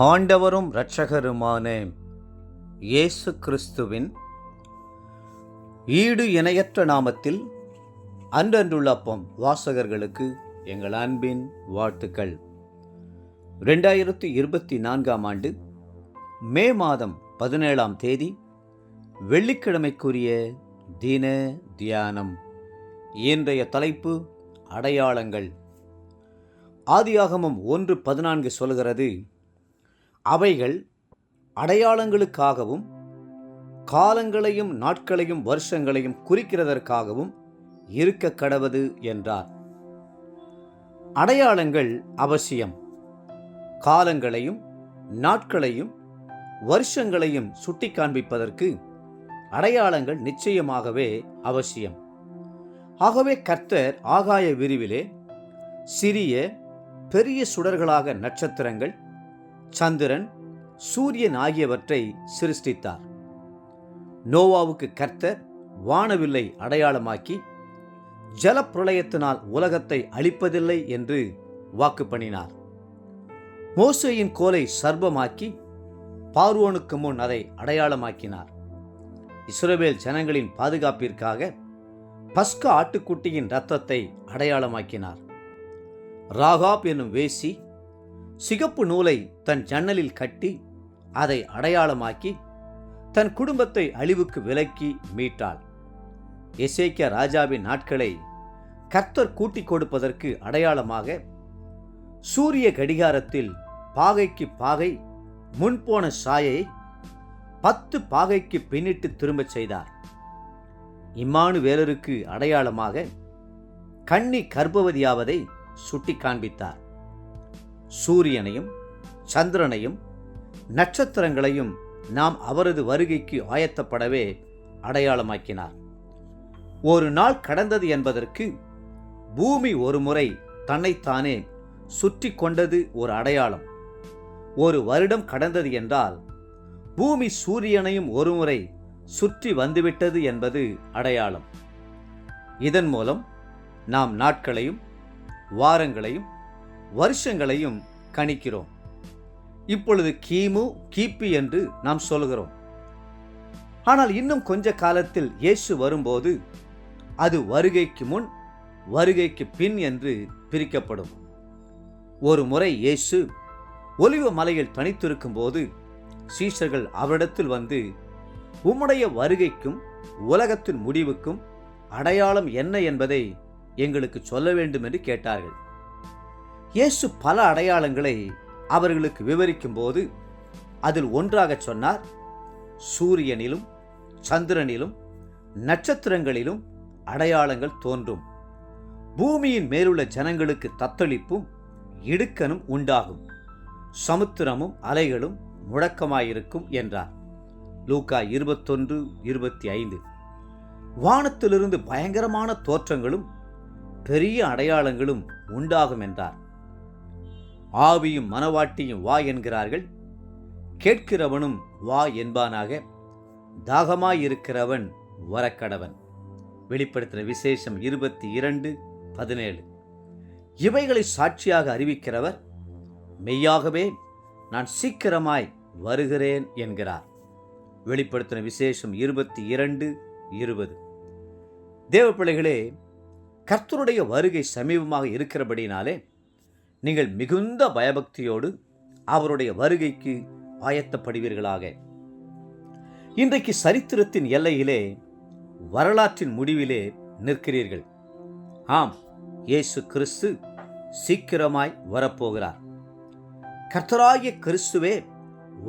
ஆண்டவரும் இரட்சகருமான இயேசு கிறிஸ்துவின் ஈடு இணையற்ற நாமத்தில் அன்றன்றுள்ள அப்பம் வாசகர்களுக்கு எங்கள் அன்பின் வாழ்த்துக்கள். 2024 மே மாதம் 17 வெள்ளிக்கிழமைக்குரிய தின தியானம். இன்றைய தலைப்பு அடையாளங்கள். ஆதியாகமம் 1:14 சொல்கிறது, அவைகள் அடையாளங்களுக்காகவும் காலங்களையும் நாட்களையும் வருஷங்களையும் குறிக்கிறதற்காகவும் இருக்க கடவது என்றார். அடையாளங்கள் அவசியம். காலங்களையும் நாட்களையும் வருஷங்களையும் சுட்டி காண்பிப்பதற்கு அடையாளங்கள் நிச்சயமாகவே அவசியம். ஆகவே கர்த்தர் ஆகாய விரிவிலே சிறிய பெரிய சுடர்களாக நட்சத்திரங்கள், சந்திரன், சூரியன் ஆகியவற்றை சிருஷ்டித்தார். நோவாவுக்கு கர்த்தர் வானவில்லை அடையாளமாக்கி ஜலப்பிரளயத்தினால் உலகத்தை அழிப்பதில்லை என்று வாக்கு பண்ணினார். மோசேயின் கோலை சர்ப்பமாக்கி பார்வோனுக்கு முன் அதை அடையாளமாக்கினார். இஸ்ரவேல் ஜனங்களின் பாதுகாப்பிற்காக பஸ்கா ஆட்டுக்குட்டியின் இரத்தத்தை அடையாளமாக்கினார். ராகாப் என்னும் வேசி சிகப்பு நூலை தன் ஜன்னலில் கட்டி அதை அடையாளமாக்கி தன் குடும்பத்தை அழிவுக்கு விலக்கி மீட்டாள். எசேக்கியா ராஜாவின் நாட்களை கர்த்தர் கூட்டிக் கொடுப்பதற்கு அடையாளமாக சூரிய கடிகாரத்தில் பாகைக்கு பாகை முன்போன சாயை 10 பாகைக்கு பின்னிட்டு திரும்பச் செய்தார். இம்மானுவேலருக்கு அடையாளமாக கன்னி கர்ப்பவதியாவதை சுட்டி காண்பித்தார். சூரியனையும் சந்திரனையும் நட்சத்திரங்களையும் நாம் அவரது வருகைக்கு ஆயத்தப்படவே அடையாளமாக்கினார். ஒரு நாள் கடந்தது என்பதற்கு பூமி ஒரு முறை தன்னைத்தானே சுற்றி கொண்டது ஒரு அடையாளம். ஒரு வருடம் கடந்தது என்றால் பூமி சூரியனையும் ஒருமுறை சுற்றி வந்துவிட்டது என்பது அடையாளம். இதன் மூலம் நாம் நாட்களையும் வாரங்களையும் வருஷங்களையும் கணிக்கிறோம். இப்பொழுது கிமு கிபி என்று நாம் சொல்கிறோம். ஆனால் இன்னும் கொஞ்ச காலத்தில் இயேசு வரும்போது அது வருகைக்கு முன் வருகைக்கு பின் என்று பிரிக்கப்படும். ஒரு முறை இயேசு ஒலிவ மலையில் தனித்திருக்கும் போது சீஷர்கள் அவரிடத்தில் வந்து, உம்முடைய வருகைக்கும் உலகத்தின் முடிவுக்கும் அடையாளம் என்ன என்பதை எங்களுக்கு சொல்ல வேண்டும் என்று கேட்டார்கள். இயேசு பல அடையாளங்களை அவர்களுக்கு விவரிக்கும் போது அதில் ஒன்றாக சொன்னார், சூரியனிலும் சந்திரனிலும் நட்சத்திரங்களிலும் அடையாளங்கள் தோன்றும். பூமியின் மேலுள்ள ஜனங்களுக்கு தத்தளிப்பும் இடுக்கணும் உண்டாகும். சமுத்திரமும் அலைகளும் முழக்கமாயிருக்கும் என்றார். லூக்கா 21:25. வானத்திலிருந்து பயங்கரமான தோற்றங்களும் பெரிய அடையாளங்களும் உண்டாகும் என்றார். ஆவியும் மனவாட்டியும் வா என்கிறார்கள், கேட்கிறவனும் வா என்பானாக, தாகமாயிருக்கிறவன் வரக்கடவன். வெளிப்படுத்தின விசேஷம் 22:17. இவைகளை சாட்சியாக அறிவிக்கிறவர் மெய்யாகவே நான் சீக்கிரமாய் வருகிறேன் என்கிறார். வெளிப்படுத்தின விசேஷம் 22:20. தேவ பிள்ளைகளே, கர்த்தருடைய வருகை சமீபமாக இருக்கிறபடினாலே நீங்கள் மிகுந்த பயபக்தியோடு அவருடைய வருகைக்கு ஆயத்தப்படுவீர்களாக. இன்றைக்கு சரித்திரத்தின் எல்லையிலே, வரலாற்றின் முடிவிலே நிற்கிறீர்கள். ஆம், இயேசு கிறிஸ்து சீக்கிரமாய் வரப்போகிறார். கர்த்தராகிய கிறிஸ்துவே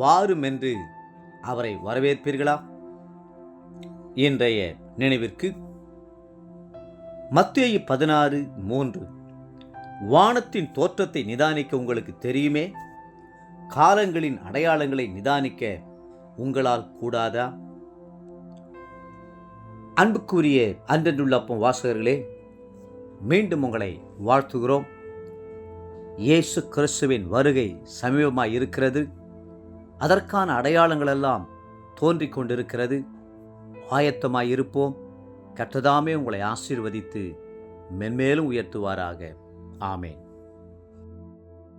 வாரும் என்று அவரை வரவேற்பீர்களா? இன்றைய நினைவிற்கு மத்தேயு 16:3. வானத்தின் தோற்றத்தை நிதானிக்க உங்களுக்கு தெரியுமே, காலங்களின் அடையாளங்களை நிதானிக்க உங்களால் கூடாதா? அன்புக்குரிய அன்றன்றுள்ள அப்பம் வாசகர்களே, மீண்டும் உங்களை வாழ்த்துகிறோம். இயேசு கிறிஸ்துவின் வருகை சமீபமாய் இருக்கிறது. அதற்கான அடையாளங்களெல்லாம் தோன்றிக் கொண்டிருக்கிறது. ஆயத்தமாயிருப்போம். கர்த்ததாமே உங்களை ஆசீர்வதித்து மென்மேலும் உயர்த்துவாராக. ஆமென்.